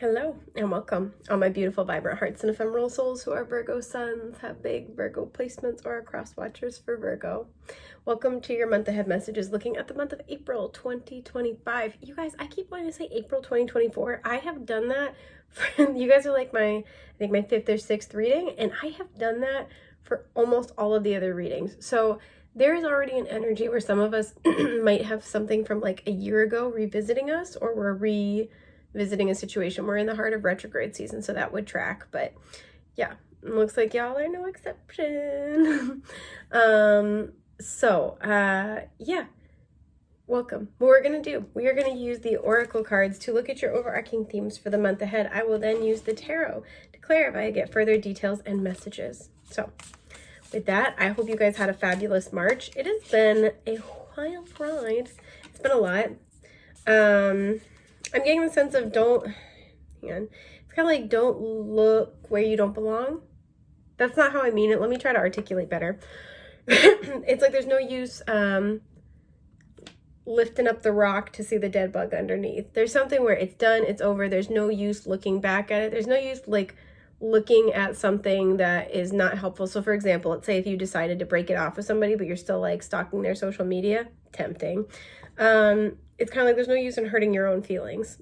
Hello and welcome, all my beautiful, vibrant hearts and ephemeral souls who are Virgo suns, have big Virgo placements, or are cross watchers for Virgo. Welcome to your month ahead messages looking at the month of April 2025. You guys, I keep wanting to say April 2024. I have done that for, you guys are like I think my fifth or sixth reading, and I have done that for almost all of the other readings. So there is already an energy where some of us might have something from like a year ago revisiting us, or we're revisiting a situation. We're in the heart of retrograde season, so that would track. But yeah, looks like y'all are no exception. Yeah, welcome. What we're gonna do, we are gonna use the oracle cards to look at your overarching themes for the month ahead. I will then use the tarot to clarify, get further details and messages. So with that, I hope you guys had a fabulous March. It has been a wild ride. It's been a lot. I'm getting the sense of hang on. It's kind of like don't look where you don't belong. That's not how I mean it. Let me try to articulate better. It's like there's no use lifting up the rock to see the dead bug underneath. There's something where it's done, it's over. There's no use looking back at it. There's no use like looking at something that is not helpful. So for example, let's say if you decided to break it off with somebody, but you're still like stalking their social media, tempting. It's kind of like there's no use in hurting your own feelings.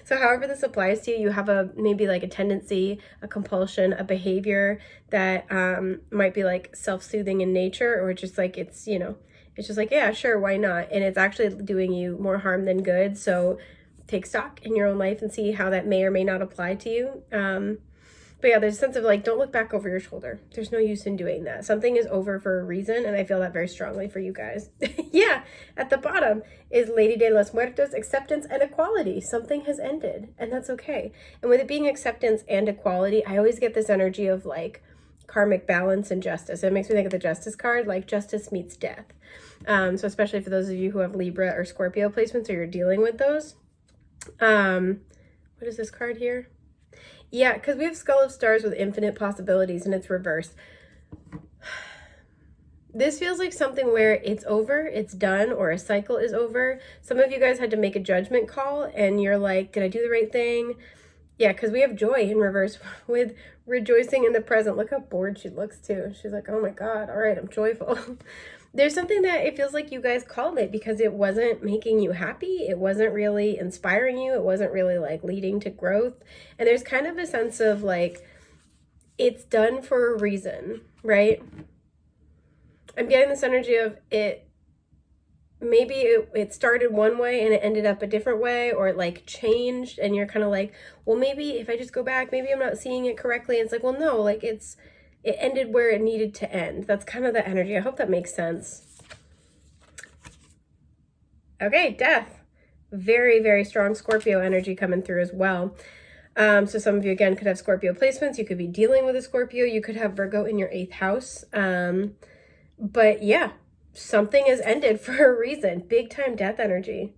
So however this applies to you, you have maybe like a tendency, a compulsion, a behavior that might be like self-soothing in nature, or just like it's just like, yeah, sure, why not? And it's actually doing you more harm than good. So take stock in your own life and see how that may or may not apply to you. But yeah, there's a sense of like, don't look back over your shoulder. There's no use in doing that. Something is over for a reason, and I feel that very strongly for you guys. Yeah, at the bottom is Lady de los Muertos, acceptance and equality. Something has ended, and that's okay. And with it being acceptance and equality, I always get this energy of like karmic balance and justice. It makes me think of the Justice card, like justice meets death. So especially for those of you who have Libra or Scorpio placements, or you're dealing with those. What is this card here? Yeah, because we have Skull of Stars with infinite possibilities, and it's reversed. This feels like something where it's over, it's done, or a cycle is over. Some of you guys had to make a judgment call, and you're like, did I do the right thing? Yeah, because we have joy in reverse with rejoicing in the present. Look how bored she looks, too. She's like, oh my God, all right, I'm joyful. There's something that it feels like you guys called it because it wasn't making you happy. It wasn't really inspiring you. It wasn't really like leading to growth. And there's kind of a sense of like, it's done for a reason, right? I'm getting this energy of it. Maybe it started one way and it ended up a different way, or it like changed, and you're kind of like, well, maybe if I just go back, maybe I'm not seeing it correctly. And it's like, well, no, like it ended where it needed to end. That's kind of the energy. I hope that makes sense. Okay, death. Very, very strong Scorpio energy coming through as well. So some of you, again, could have Scorpio placements. You could be dealing with a Scorpio. You could have Virgo in your 8th house. But yeah, something has ended for a reason. Big time death energy.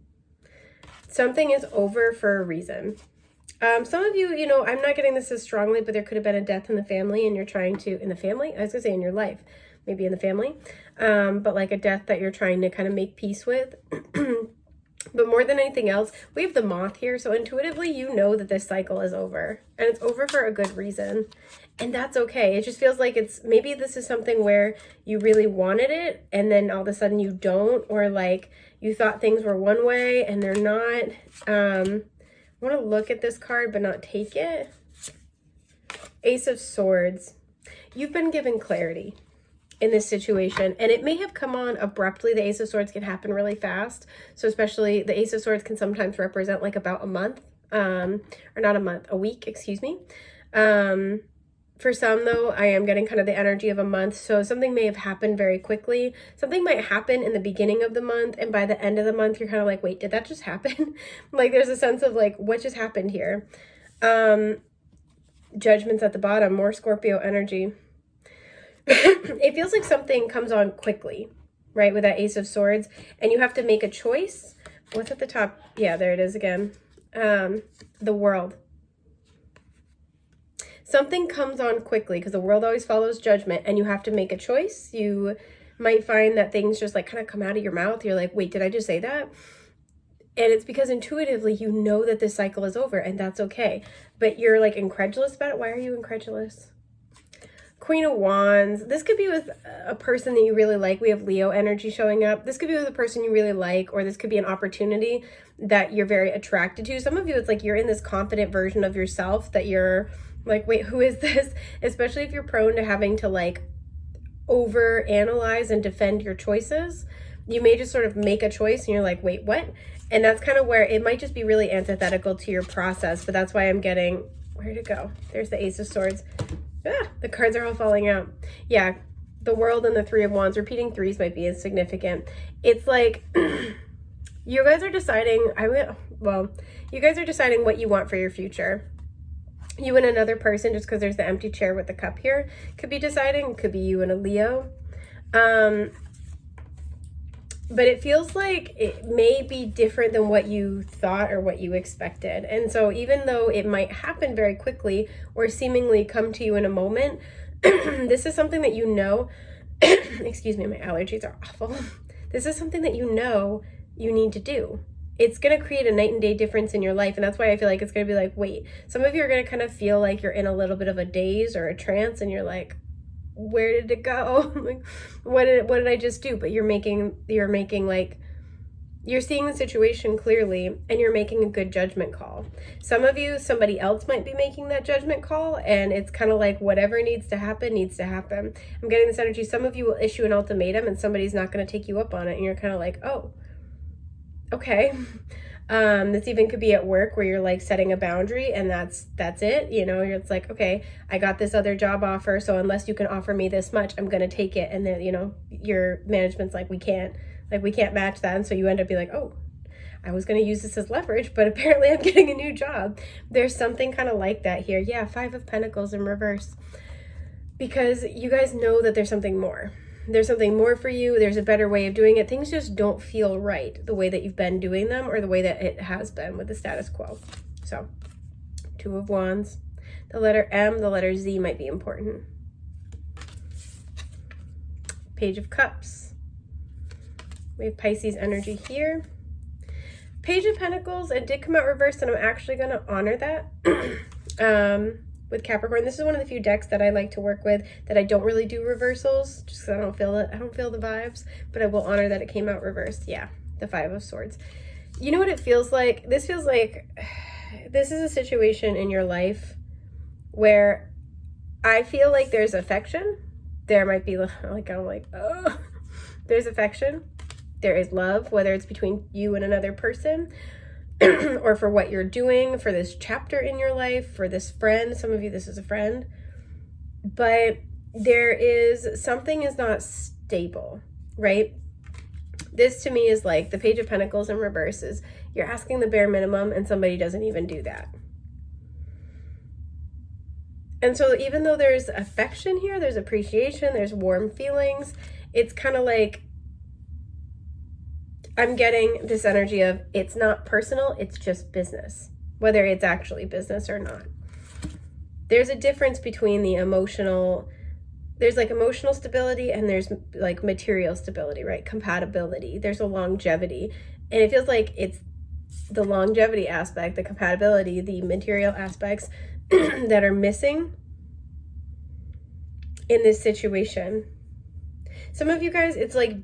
Something is over for a reason. Some of you, I'm not getting this as strongly, but there could have been a death in the family, and you're trying to, in the family? I was gonna say in your life, maybe in the family, but like a death that you're trying to kind of make peace with. But more than anything else, we have the Moth here, so intuitively you know that this cycle is over, and it's over for a good reason, and that's okay. It just feels like maybe this is something where you really wanted it, and then all of a sudden you don't, or like you thought things were one way and they're not. I want to look at this card but not take it. Ace of Swords. You've been given clarity in this situation, and it may have come on abruptly. The Ace of Swords can happen really fast. So especially the Ace of Swords can sometimes represent like about a month, or not a month, a week, excuse me. For some though, I am getting kind of the energy of a month. So something may have happened very quickly. Something might happen in the beginning of the month, and by the end of the month, you're kind of like, wait, did that just happen? Like there's a sense of like, what just happened here? Judgments at the bottom, more Scorpio energy. It feels like something comes on quickly, right? With that Ace of Swords, and you have to make a choice. What's at the top? Yeah, there it is again. The World. Something comes on quickly because the world always follows judgment, and you have to make a choice. You might find that things just like kind of come out of your mouth. You're like, wait, did I just say that? And it's because intuitively you know that this cycle is over, and that's okay. But you're like incredulous about it. Why are you incredulous? Queen of Wands. This could be with a person that you really like. We have Leo energy showing up. This could be with a person you really like, or this could be an opportunity that you're very attracted to. Some of you, it's like you're in this confident version of yourself that you're like, wait, who is this? Especially if you're prone to having to like over analyze and defend your choices. You may just sort of make a choice and you're like, wait, what? And that's kind of where it might just be really antithetical to your process. But that's why I'm getting, where'd it go? There's the Ace of Swords. The cards are all falling out. Yeah, the World and the Three of Wands. Repeating threes might be insignificant. It's like you guys are deciding, you guys are deciding what you want for your future. You and another person, just because there's the empty chair with the cup here, could be deciding. It could be you and a Leo. But it feels like it may be different than what you thought or what you expected. And so even though it might happen very quickly or seemingly come to you in a moment, this is something that you know, excuse me, my allergies are awful. This is something that you know you need to do. It's going to create a night and day difference in your life. And that's why I feel like it's going to be like, wait, some of you are going to kind of feel like you're in a little bit of a daze or a trance and you're like, where did it go? Like, what did I just do? But you're making like, you're seeing the situation clearly and you're making a good judgment call. Some of you, somebody else might be making that judgment call, and it's kind of like whatever needs to happen needs to happen. I'm getting this energy. Some of you will issue an ultimatum and somebody's not going to take you up on it, and you're kind of like, oh, okay. This even could be at work where you're like setting a boundary and that's it. You know, it's like, okay, I got this other job offer, so unless you can offer me this much, I'm going to take it. And then, you know, your management's like, we can't match that. And so you end up being like, oh, I was going to use this as leverage, but apparently I'm getting a new job. There's something kind of like that here. Yeah. 5 of Pentacles in reverse, because you guys know that there's something more. There's something more for you. There's a better way of doing it. Things just don't feel right the way that you've been doing them or the way that it has been with the status quo. So 2 of Wands, the letter M, the letter Z might be important. Page of Cups. We have Pisces energy here. Page of Pentacles, it did come out reversed, and I'm actually going to honor that. With Capricorn, this is one of the few decks that I like to work with that I don't really do reversals, just because I don't feel it. I don't feel the vibes, but I will honor that it came out reversed. Yeah, the 5 of Swords. You know what it feels like? This feels like this is a situation in your life where I feel like there's affection. There might be like, I'm like, oh, there's affection. There is love, whether it's between you and another person, or for what you're doing, for this chapter in your life, for this friend. Some of you, this is a friend. But there is, something is not stable, right? This to me is like the Page of Pentacles in reverse is you're asking the bare minimum and somebody doesn't even do that. And so even though there's affection here, there's appreciation, there's warm feelings, it's kind of like, I'm getting this energy of it's not personal, it's just business, whether it's actually business or not. There's a difference between the emotional, there's like emotional stability and there's like material stability, right? Compatibility. There's a longevity. And it feels like it's the longevity aspect, the compatibility, the material aspects that are missing in this situation. Some of you guys, it's like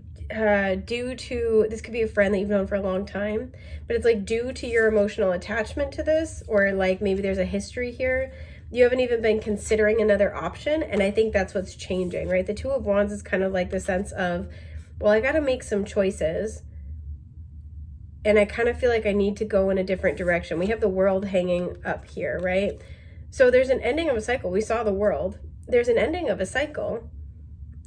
due to, this could be a friend that you've known for a long time, but it's like due to your emotional attachment to this, or like maybe there's a history here, you haven't even been considering another option. And I think that's what's changing, right? The 2 of Wands is kind of like the sense of, well, I got to make some choices and I kind of feel like I need to go in a different direction. We have the World hanging up here, right? So there's an ending of a cycle. We saw the World. There's an ending of a cycle.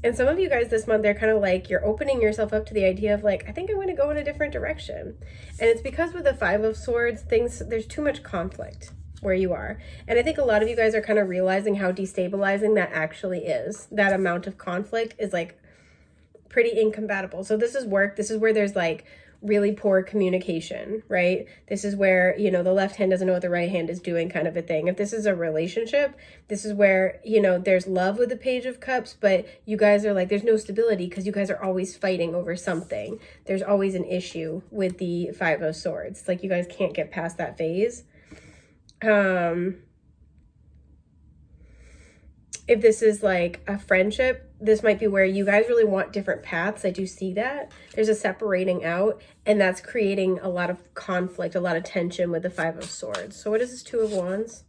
And some of you guys this month, they're kind of like, you're opening yourself up to the idea of like, I think I'm going to go in a different direction. And it's because with the 5 of Swords, there's too much conflict where you are. And I think a lot of you guys are kind of realizing how destabilizing that actually is. That amount of conflict is like pretty incompatible. So this is work. This is where there's like really poor communication, right? This is where, you know, the left hand doesn't know what the right hand is doing, kind of a thing. If this is a relationship, this is where, you know, there's love with the Page of Cups, but you guys are like, there's no stability because you guys are always fighting over something. There's always an issue with the Five of Swords. It's like you guys can't get past that phase. If this is like a friendship, this might be where you guys really want different paths. I do see that. There's a separating out, and that's creating a lot of conflict, a lot of tension with the Five of Swords. So what is this Two of Wands?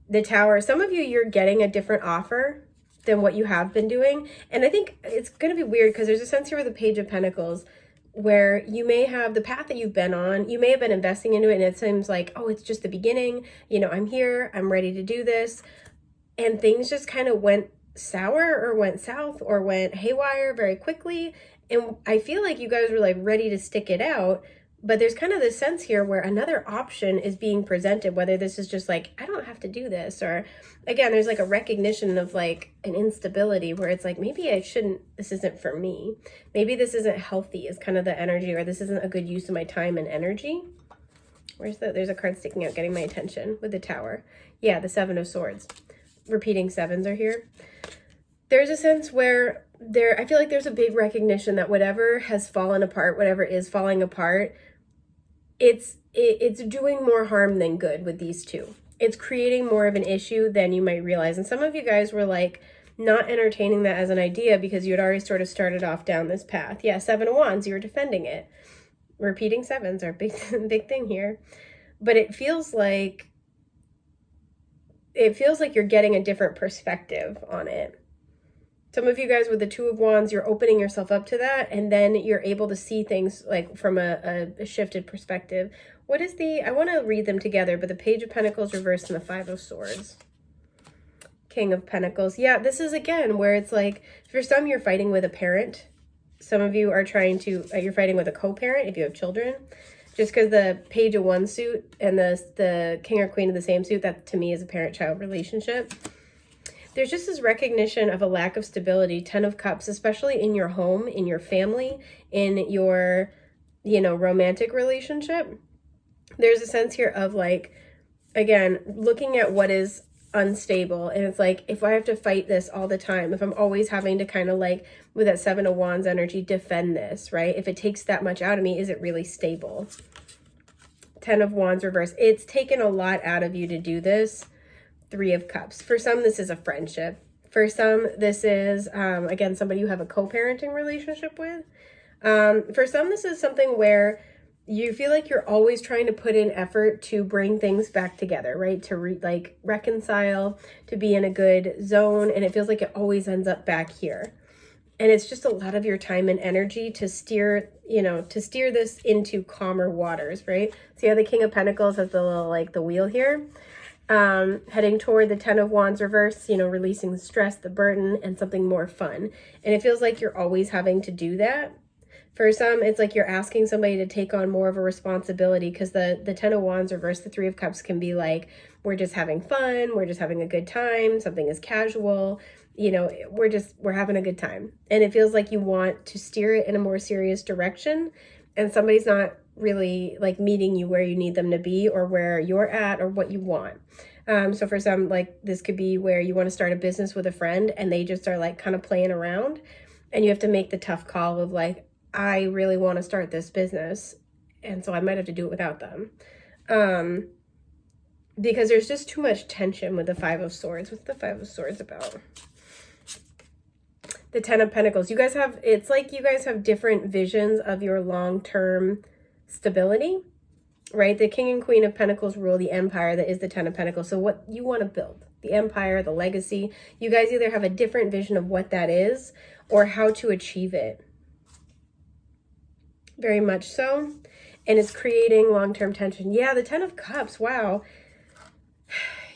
The Tower. Some of you, you're getting a different offer than what you have been doing. And I think it's going to be weird because there's a sense here with the Page of Pentacles where you may have the path that you've been on, you may have been investing into it, and it seems like, oh, it's just the beginning. You know, I'm here, I'm ready to do this. And things just kind of went sour or went south or went haywire very quickly. And I feel like you guys were like ready to stick it out. But there's kind of this sense here where another option is being presented, whether this is just like, I don't have to do this. Or again, there's like a recognition of like an instability where it's like, maybe I shouldn't, this isn't for me. Maybe this isn't healthy is kind of the energy, or this isn't a good use of my time and energy. There's a card sticking out, getting my attention with the Tower. Yeah, the Seven of Swords. Repeating sevens are here. There's a sense where I feel like there's a big recognition that whatever has fallen apart, whatever is falling apart, it's doing more harm than good with these two. It's creating more of an issue than you might realize. And some of you guys were like not entertaining that as an idea because you had already sort of started off down this path. Yeah, Seven of Wands, you were defending it. Repeating sevens are big thing here. But it feels like you're getting a different perspective on it. Some of you guys with the Two of Wands, you're opening yourself up to that, and then you're able to see things like from a shifted perspective. What is I want to read them together, but the Page of Pentacles reversed and the Five of Swords. King of Pentacles. Yeah, this is again where it's like, for some you're fighting with a parent. Some of you are you're fighting with a co-parent if you have children. Just because the Page of one suit and the King or Queen of the same suit, that to me is a parent-child relationship. There's just this recognition of a lack of stability, 10 of Cups, especially in your home, in your family, in your, you know, romantic relationship. There's a sense here of like, again, looking at what is unstable. And it's like, if I have to fight this all the time, if I'm always having to kind of like, with that Seven of Wands energy, defend this, right? If it takes that much out of me, is it really stable? 10 of Wands reverse. It's taken a lot out of you to do this. Three of Cups. For some, this is a friendship. For some, this is, again, somebody you have a co-parenting relationship with. For some, this is something where you feel like you're always trying to put in effort to bring things back together, right? To reconcile, to be in a good zone. And it feels like it always ends up back here. And it's just a lot of your time and energy to steer this into calmer waters, right? See how the King of Pentacles has the little, like the wheel here? Heading toward the 10 of Wands reverse, you know, releasing the stress, the burden, and something more fun. And it feels like you're always having to do that. For some, it's like you're asking somebody to take on more of a responsibility, because the 10 of Wands reverse, the 3 of Cups can be like, we're just having fun, we're just having a good time, something is casual, you know, we're having a good time. And it feels like you want to steer it in a more serious direction, and somebody's not really like meeting you where you need them to be, or where you're at, or what you want. So for some, like this could be where you want to start a business with a friend and they just are like kind of playing around, and you have to make the tough call of like, I really want to start this business, and so I might have to do it without them. Because there's just too much tension with the 5 of Swords. What's the 5 of Swords about? The 10 of Pentacles. It's like you guys have different visions of your long-term stability, right? The King and Queen of Pentacles rule the empire that is the 10 of Pentacles. So what you want to build, the empire, the legacy, you guys either have a different vision of what that is or how to achieve it. Very much so. And it's creating long-term tension. Yeah, the 10 of Cups. Wow.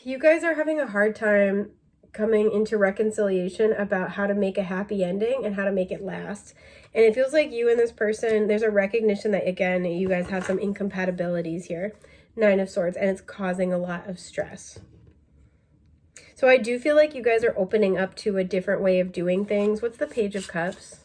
You guys are having a hard time coming into reconciliation about how to make a happy ending and how to make it last. And it feels like you and this person, there's a recognition that, again, you guys have some incompatibilities here. 9 of Swords, and it's causing a lot of stress. So I do feel like you guys are opening up to a different way of doing things. What's the Page of Cups?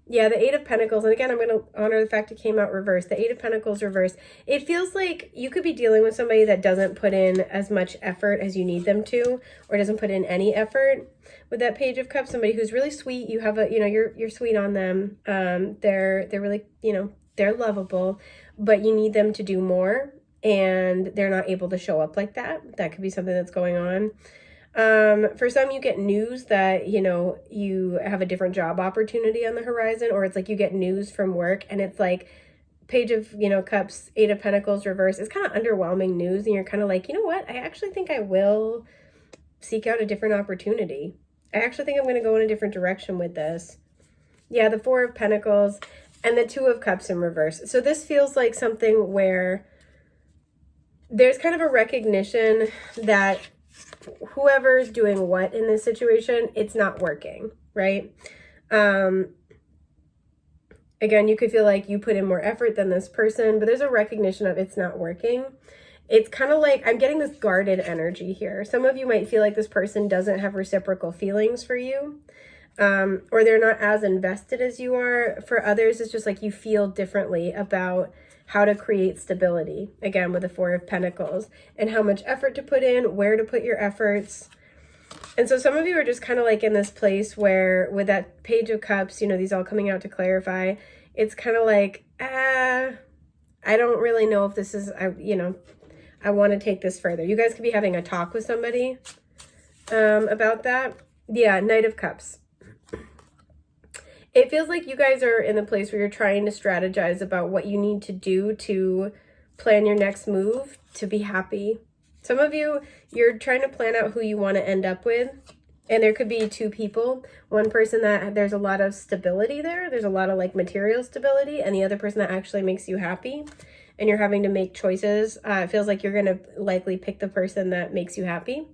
Yeah, the Eight of Pentacles, and again, I'm going to honor the fact it came out reversed. The Eight of Pentacles reversed. It feels like you could be dealing with somebody that doesn't put in as much effort as you need them to, or doesn't put in any effort. With that Page of Cups, somebody who's really sweet, you have a, you know, you're sweet on them. They're really, you know, they're lovable, but you need them to do more, and they're not able to show up like that. That could be something that's going on. For some, you get news that, you know, you have a different job opportunity on the horizon, or it's like you get news from work and it's like Page of, you know, Cups, Eight of Pentacles reverse. It's kind of underwhelming news, and you're kind of like, you know what? I actually think I will seek out a different opportunity. I actually think I'm going to go in a different direction with this. Yeah, the Four of Pentacles and the Two of Cups in reverse. So this feels like something where there's kind of a recognition that whoever's doing what in this situation, it's not working, right? Again, you could feel like you put in more effort than this person, but there's a recognition of it's not working. It's kind of like, I'm getting this guarded energy here. Some of you might feel like this person doesn't have reciprocal feelings for you, or they're not as invested as you are. For others, it's just like you feel differently about how to create stability, again, with the Four of Pentacles, and how much effort to put in, where to put your efforts. And so some of you are just kind of like in this place where with that Page of Cups, you know, these all coming out to clarify, it's kind of like, I don't really know if this is, you know, I want to take this further. You guys could be having a talk with somebody about that. Yeah, Knight of Cups. It feels like you guys are in the place where you're trying to strategize about what you need to do to plan your next move to be happy. Some of you, you're trying to plan out who you want to end up with. And there could be two people. One person that there's a lot of stability there. There's a lot of like material stability. And the other person that actually makes you happy. And you're having to make choices. It feels like you're going to likely pick the person that makes you happy.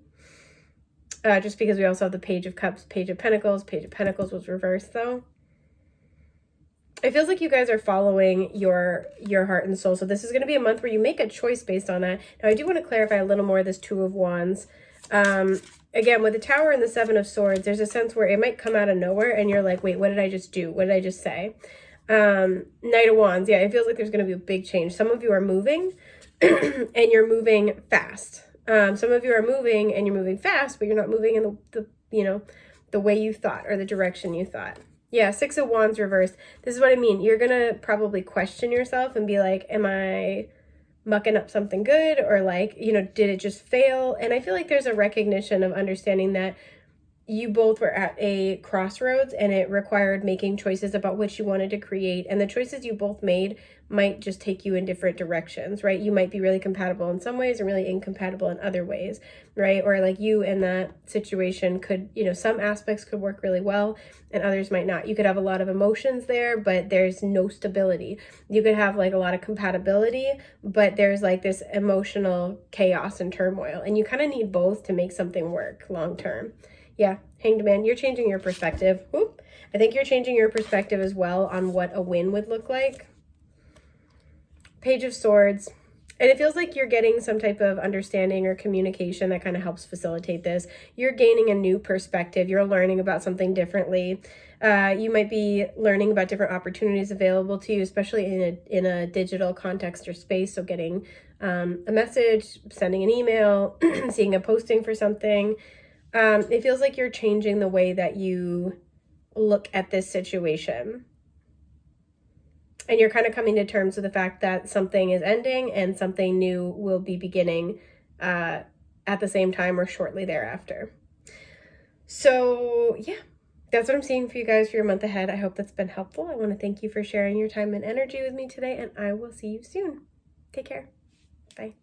Just because we also have the Page of Cups, Page of Pentacles. Page of Pentacles was reversed though. It feels like you guys are following your heart and soul. So this is going to be a month where you make a choice based on that. Now, I do want to clarify a little more this Two of Wands. Again, with the Tower and the Seven of Swords, there's a sense where it might come out of nowhere and you're like, wait, what did I just do? What did I just say? Knight of Wands. Yeah, it feels like there's going to be a big change. Some of you are moving and you're moving fast. Some of you are moving and you're moving fast, but you're not moving in the you know, the way you thought or the direction you thought. Yeah, Six of Wands reversed. This is what I mean. You're going to probably question yourself and be like, am I mucking up something good? Or like, you know, did it just fail? And I feel like there's a recognition of understanding that you both were at a crossroads and it required making choices about what you wanted to create. And the choices you both made might just take you in different directions, right? You might be really compatible in some ways and really incompatible in other ways, right? Or like you in that situation could, you know, some aspects could work really well and others might not. You could have a lot of emotions there, but there's no stability. You could have like a lot of compatibility, but there's like this emotional chaos and turmoil. And you kind of need both to make something work long term. Yeah, Hanged Man, you're changing your perspective. Whoop. I think you're changing your perspective as well on what a win would look like. Page of Swords. And it feels like you're getting some type of understanding or communication that kind of helps facilitate this. You're gaining a new perspective. You're learning about something differently. You might be learning about different opportunities available to you, especially in a digital context or space. So getting a message, sending an email, seeing a posting for something. It feels like you're changing the way that you look at this situation. And you're kind of coming to terms with the fact that something is ending and something new will be beginning at the same time or shortly thereafter. So yeah, that's what I'm seeing for you guys for your month ahead. I hope that's been helpful. I want to thank you for sharing your time and energy with me today, and I will see you soon. Take care. Bye.